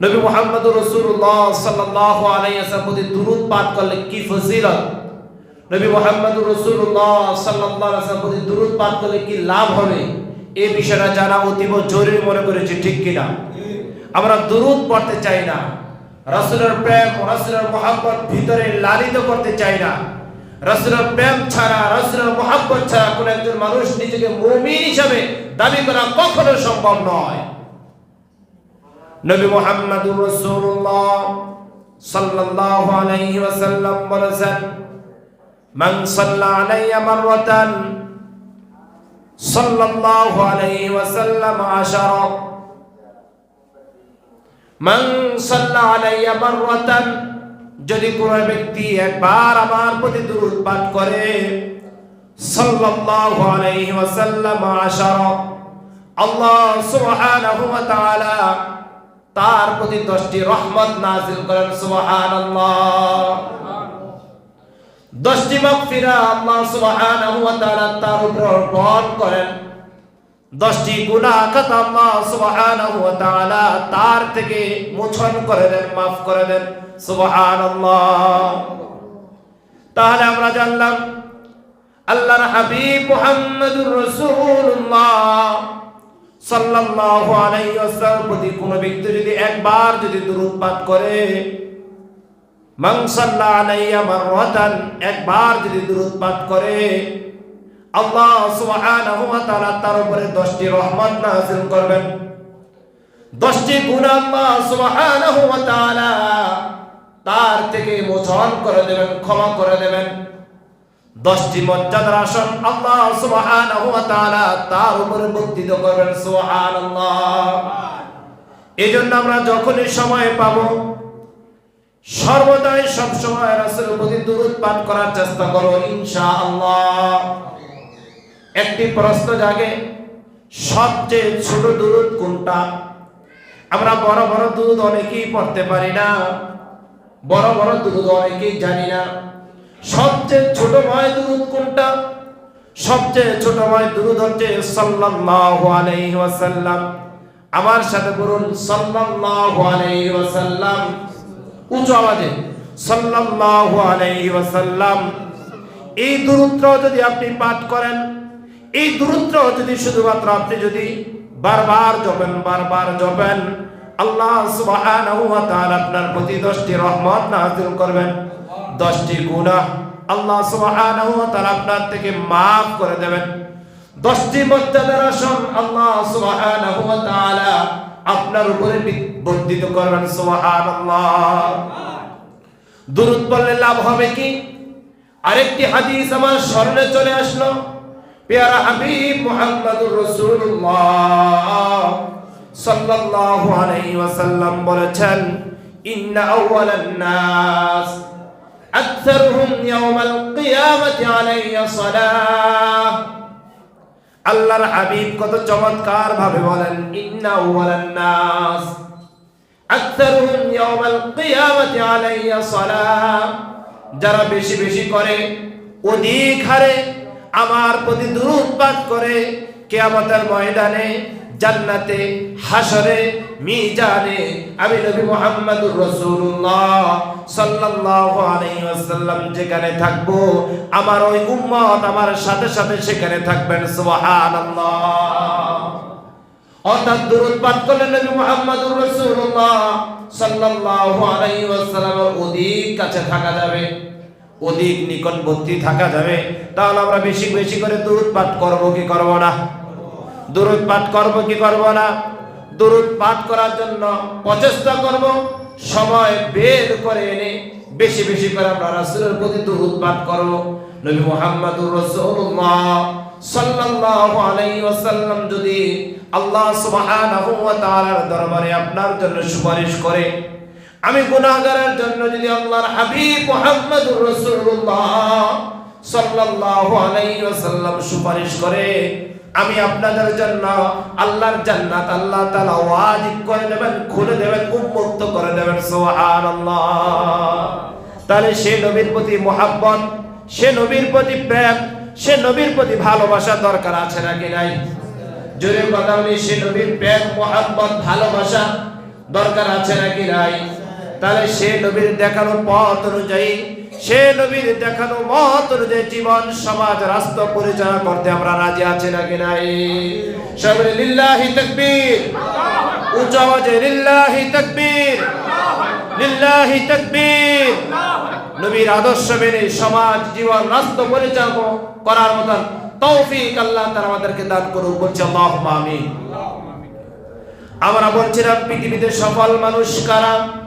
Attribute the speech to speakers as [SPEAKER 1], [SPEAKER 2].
[SPEAKER 1] নবী মুহাম্মদুর রাসূলুল্লাহ সাল্লাল্লাহু আলাইহি ওয়াসাল্লাম প্রতি দুরূদ পাঠ করলে কি ফজিলত, নবী মুহাম্মদুর রাসূলুল্লাহ সাল্লাল্লাহু আলাইহি ওয়াসাল্লাম প্রতি দুরূদ পাঠ করলে কি লাভ হবে, এই বিষয়টা জানা অতীব জরুরি মনে করেছি, ঠিক কিনা? আমরা দুরূদ পড়তে চাই না, রাসূলের প্রেম রাসূলের মহব্বত ভিতরে লালিত করতে চাই না। রাসূলের প্রেম ছাড়া, রাসূলের মহব্বত ছাড়া কোন একজন মানুষ নিজেকে মুমিন হিসেবে দাবি করা কখনো সম্ভব নয়। নবী মুহাম্মদুর রাসূলুল্লাহ সাল্লাল্লাহু আলাইহি ওয়াসাল্লাম বলেছেন, মান সাল্লা আলাইয়া মাররাতান সাল্লাল্লাহু আলাইহি ওয়াসাল্লাম আশারা, মান সাল্লা আলাইয়া মাররাতান, যদি কোন ব্যক্তি একবার আমার প্রতি দুরূদ পাঠ করে, সাল্লাল্লাহু আলাইহি ওয়াসাল্লাম আশারা, আল্লাহ সুবহানাহু ওয়া তাআলা তার প্রতি 10টি রহমত নাযিল করেন। সুবহানাল্লাহ। 10টি মাগফিরাত আল্লাহ সুবহানাহু ওয়া তাআলা তার উপর বহন করেন। 10টি গুনাহ খাতা আল্লাহ সুবহানাহু ওয়া তাআলা তার থেকে মোচন করে দেন, maaf করে দেন। সুবহানাল্লাহ। তাহলে আমরা জানলাম আল্লাহর হাবিব মুহাম্মদুর রাসূলুল্লাহ সাল্লাল্লাহু আলাইহি ওয়াসাল্লাম প্রতি কোন ব্যক্তি যদি একবার যদি দুরূদ পাঠ করে, মান সাল্লা আলাইয়া মাররাতান, একবার যদি দুরূদ পাঠ করে, আল্লাহ সুবহানাহু ওয়া তাআলা তার উপরে 10টি রহমত নাযিল করবেন। 10টি গুনাহ আল্লাহ সুবহানাহু ওয়া তাআলা তার থেকে মোচন করে দেবেন, ক্ষমা করে দেবেন। 10টি মর্যাদার আসন আল্লাহ সুবহানাহু ওয়া তাআলা তার উপরে বর্ধিত করবেন। সুবহানাল্লাহ। এজন্য আমরা যখনই সময় পাবো সর্বদাই সব সময় রাসূলের প্রতি দুরূদ পাঠ করার চেষ্টা করো, ইনশাআল্লাহ। একটি প্রশ্ন জাগে, সবচেয়ে ছোট দুরূদ কোনটা? আমরা বড় বড় দুরূদ অনেকেই পড়তে পারি না, বড় বড় দুরূদ অনেকেই জানি না। সবচেয়ে ছোটময় দুরূদ কোনটা? সবচেয়ে ছোটময় দুরূদ হচ্ছে সাল্লাল্লাহু আলাইহি ওয়াসাল্লাম। আমার সাথে বলুন, সাল্লাল্লাহু আলাইহি ওয়াসাল্লাম। উচ্চ আওয়াজে সাল্লাল্লাহু আলাইহি ওয়াসাল্লাম। এই দুরূদটা যদি আপনি পাঠ করেন, এই দুরূদটা যদি শুধুমাত্র আপনি যদি বারবার জপেন, আল্লাহ সুবহানাহু ওয়া তাআলা আপনার প্রতি 10টি রহমত নাযিল করবেন। 10টি গুনাহ আল্লাহ সুবহানাহু ওয়া তাআলা আপনার থেকে maaf করে দেবেন। 10টি মর্যাদার আসন আল্লাহ সুবহানাহু ওয়া তাআলা আপনার উপরে বর্ধিত করবেন। সুবহানাল্লাহ। দুরূদ পড়লে লাভ হবে কি? আরেকটি হাদিস আমার স্মরণে চলে আসলো। প্যারা হাবিব মুহাম্মদুর রাসূলুল্লাহ সাল্লাল্লাহু আলাইহি ওয়াসাল্লাম বলেছেন, ইন্না আউওয়ালান নাস আকসারুহুম ইয়াওমাল কিয়ামাতি আলাইয়া সালাহ। আল্লাহর হাবিব কত চমৎকার ভাবে বলেন, ইন্না আউওয়ালান নাস আকসারুহুম ইয়াওমাল কিয়ামাতি আলাইয়া সালাহ। যারা বেশি বেশি করে, অধিক হারে আমার প্রতি দুরূদ পাঠ করে, কিয়ামতের ময়দানে, জান্নাতে, হাসরে, মিজানে আমি নবী মুহাম্মদুর রাসূলুল্লাহ সাল্লাল্লাহু আলাইহি ওয়াসাল্লাম যেখানে থাকবো, আমার ওই উম্মত আমার সাথে সাথে সেখানে থাকবেন। সুবহানাল্লাহ। অর্থাৎ দুরূদ পাঠ করলে নবী মুহাম্মদুর রাসূলুল্লাহ সাল্লাল্লাহু আলাইহি ওয়াসাল্লামের অধিক কাছে থাকা যাবে, অধিক নিকটবর্তী থাকা যাবে। তাহলে আমরা বেশি বেশি করে দুরূদ পাঠ করব কি করব না? দুরূদ পাঠ করব কি করব না? দুরূদ পাঠ করার জন্য প্রচেষ্টা করব, সময় বের করে এনে বেশি বেশি করে আমরা রাসূলের প্রতি দুরূদ পাঠ করব। নবী মুহাম্মদুর রাসূলুল্লাহ সাল্লাল্লাহু আলাইহি ওয়াসাল্লাম যদি আল্লাহ সুবহানাহু ওয়া তাআলার দরবারে আপনার জন্য সুপারিশ করে, আমি গুনাহগারের জন্য যদি আল্লাহর হাবিব মুহাম্মদুর রাসূলুল্লাহ সাল্লাল্লাহু আলাইহি ওয়াসাল্লাম সুপারিশ করে, আমি আপনাদের জন্য আল্লাহর জান্নাত আল্লাহ তাআলা ওয়াজিব করে দেবেন, খুলে দেবেন, উন্মুক্ত করে দেবেন। সুবহানাল্লাহ। তাহলে সে নবীর প্রতি মুহাব্বত, সে নবীর প্রতি প্রেম, সে নবীর প্রতি ভালোবাসা দরকার আছে নাকি নাই? জোরে কথা বলি, সে নবীর প্রেম, মুহাব্বত, ভালোবাসা দরকার আছে নাকি নাই? তাহলে সে নবীর দেখানো পথ অনুযায়ী, সে নবীর দেখানো মত অনুযায়ী জীবন, সমাজ, রাষ্ট্র পরিচালনা করতে আমরা রাজি আছি নাকি নাই? সবাই লিল্লাহি তাকবীর, উচ্চ আওয়াজে লিল্লাহি তাকবীর, লিল্লাহি তাকবীর। নবীর আদর্শ মেনে সমাজ, জীবন, রাষ্ট্র পরিচালনা করার মতন তৌফিক আল্লাহ তাআলা আমাদেরকে দান করুন। বলছি আল্লাহুম্মা আমিন। আমরা বলছিলাম পৃথিবীতে সফল মানুষ কারা?